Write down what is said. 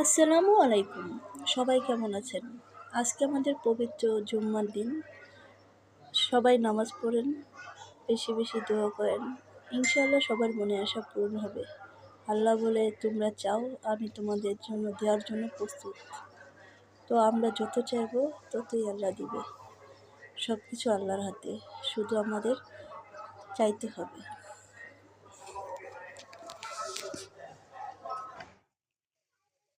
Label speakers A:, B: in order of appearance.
A: আসসালামু আলাইকুম। সবাই কেমন আছেন? আজকে আমাদের পবিত্র জুম্মার দিন। সবাই নামাজ পড়েন, বেশি বেশি দোয়া করেন। ইনশাআল্লাহ সবার মনে আশা পূরণ হবে। আল্লাহ বলে, তোমরা চাও, আমি তোমাদের জন্য দেওয়ার জন্য প্রস্তুত। তো আমরা যত চাইবো ততই আল্লাহ দিবে। সব কিছু আল্লাহর হাতে, শুধু আমাদের চাইতে হবে।